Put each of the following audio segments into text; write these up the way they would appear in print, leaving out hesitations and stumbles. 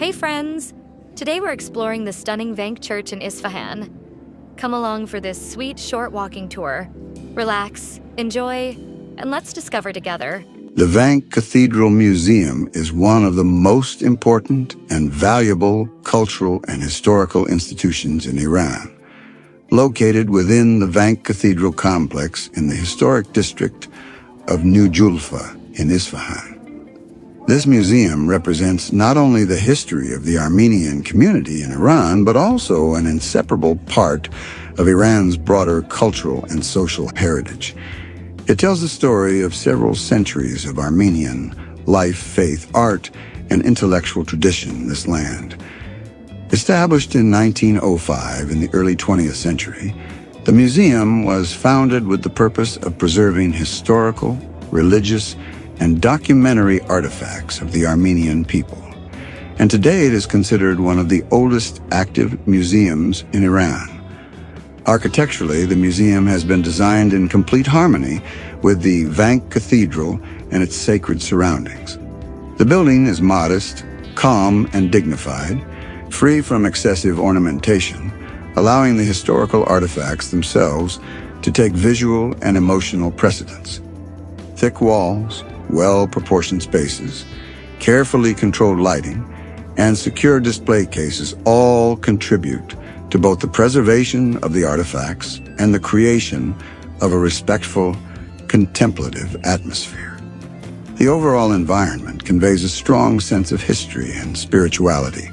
Hey friends! Today we're exploring the stunning Vank Church in Isfahan. Come along for this sweet, short walking tour. Relax, enjoy, and let's discover together. The Vank Cathedral Museum is one of the most important and valuable cultural and historical institutions in Iran. Located within the Vank Cathedral complex in the historic district of New Julfa in Isfahan. This museum represents not only the history of the Armenian community in Iran, but also an inseparable part of Iran's broader cultural and social heritage. It tells the story of several centuries of Armenian life, faith, art, and intellectual tradition in this land. Established in 1905 in the early 20th century, the museum was founded with the purpose of preserving historical, religious, and documentary artifacts of the Armenian people. And today it is considered one of the oldest active museums in Iran. Architecturally, the museum has been designed in complete harmony with the Vank Cathedral and its sacred surroundings. The building is modest, calm, and dignified, free from excessive ornamentation, allowing the historical artifacts themselves to take visual and emotional precedence. Thick walls, well-proportioned spaces, carefully controlled lighting, and secure display cases all contribute to both the preservation of the artifacts and the creation of a respectful, contemplative atmosphere. The overall environment conveys a strong sense of history and spirituality,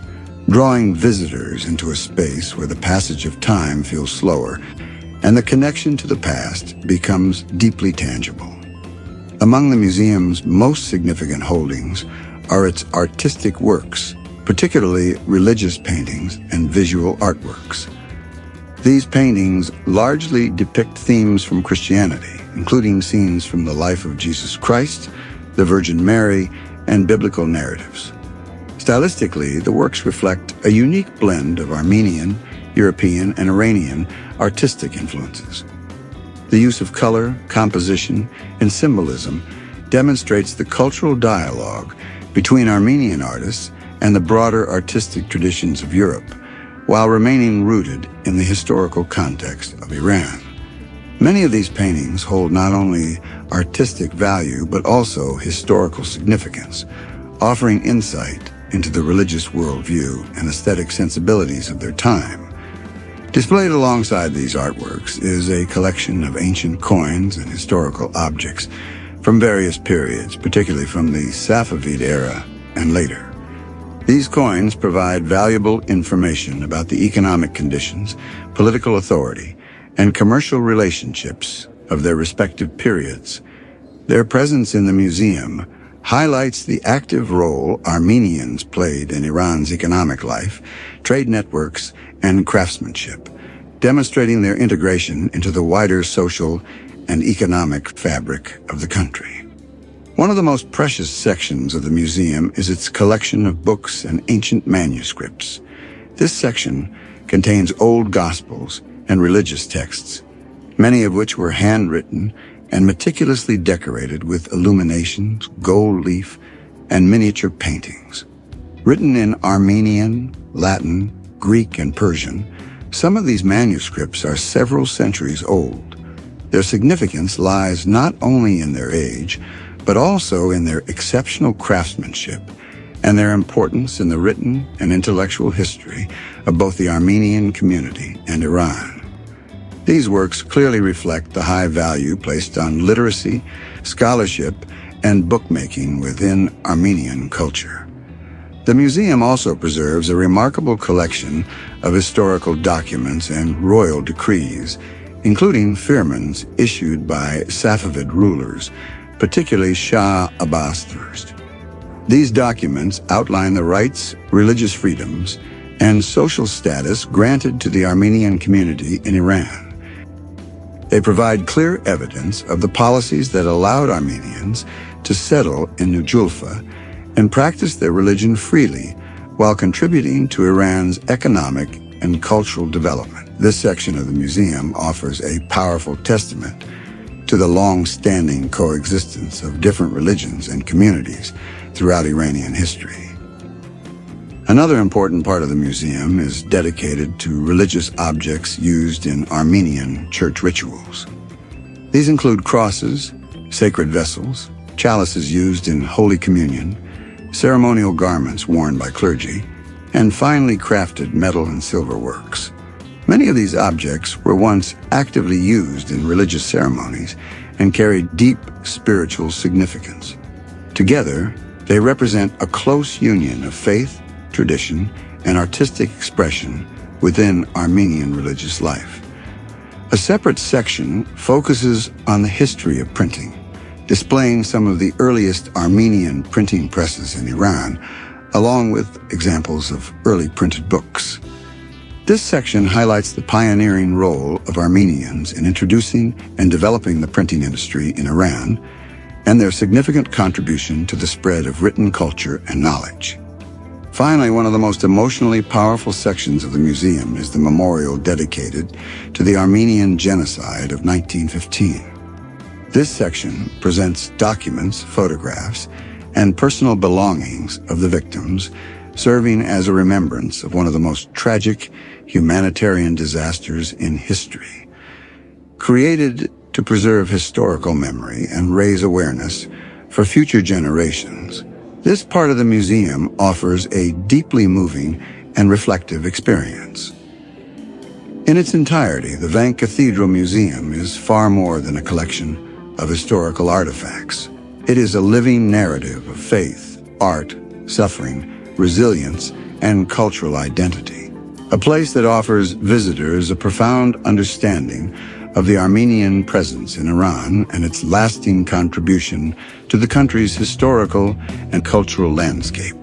drawing visitors into a space where the passage of time feels slower and the connection to the past becomes deeply tangible. Among the museum's most significant holdings are its artistic works, particularly religious paintings and visual artworks. These paintings largely depict themes from Christianity, including scenes from the life of Jesus Christ, the Virgin Mary, and biblical narratives. Stylistically, the works reflect a unique blend of Armenian, European, and Iranian artistic influences. The use of color, composition, and symbolism demonstrates the cultural dialogue between Armenian artists and the broader artistic traditions of Europe, while remaining rooted in the historical context of Iran. Many of these paintings hold not only artistic value, but also historical significance, offering insight into the religious worldview and aesthetic sensibilities of their time. Displayed alongside these artworks is a collection of ancient coins and historical objects from various periods, particularly from the Safavid era and later. These coins provide valuable information about the economic conditions, political authority, and commercial relationships of their respective periods. Their presence in the museum highlights the active role Armenians played in Iran's economic life, trade networks, and craftsmanship, demonstrating their integration into the wider social and economic fabric of the country. One of the most precious sections of the museum is its collection of books and ancient manuscripts. This section contains old gospels and religious texts, many of which were handwritten and meticulously decorated with illuminations, gold leaf, and miniature paintings. Written in Armenian, Latin, Greek, and Persian, some of these manuscripts are several centuries old. Their significance lies not only in their age, but also in their exceptional craftsmanship and their importance in the written and intellectual history of both the Armenian community and Iran. These works clearly reflect the high value placed on literacy, scholarship, and bookmaking within Armenian culture. The museum also preserves a remarkable collection of historical documents and royal decrees, including firmans issued by Safavid rulers, particularly Shah Abbas I. These documents outline the rights, religious freedoms, and social status granted to the Armenian community in Iran. They provide clear evidence of the policies that allowed Armenians to settle in New Julfa and practice their religion freely while contributing to Iran's economic and cultural development. This section of the museum offers a powerful testament to the long-standing coexistence of different religions and communities throughout Iranian history. Another important part of the museum is dedicated to religious objects used in Armenian church rituals. These include crosses, sacred vessels, chalices used in Holy Communion, ceremonial garments worn by clergy, and finely crafted metal and silver works. Many of these objects were once actively used in religious ceremonies and carried deep spiritual significance. Together, they represent a close union of faith, tradition, and artistic expression within Armenian religious life. A separate section focuses on the history of printing, displaying some of the earliest Armenian printing presses in Iran, along with examples of early printed books. This section highlights the pioneering role of Armenians in introducing and developing the printing industry in Iran, and their significant contribution to the spread of written culture and knowledge. Finally, one of the most emotionally powerful sections of the museum is the memorial dedicated to the Armenian genocide of 1915. This section presents documents, photographs, and personal belongings of the victims, serving as a remembrance of one of the most tragic humanitarian disasters in history. Created to preserve historical memory and raise awareness for future generations, this part of the museum offers a deeply moving and reflective experience. In its entirety, the Vank Cathedral Museum is far more than a collection of historical artifacts. It is a living narrative of faith, art, suffering, resilience, and cultural identity. A place that offers visitors a profound understanding of the Armenian presence in Iran and its lasting contribution to the country's historical and cultural landscape.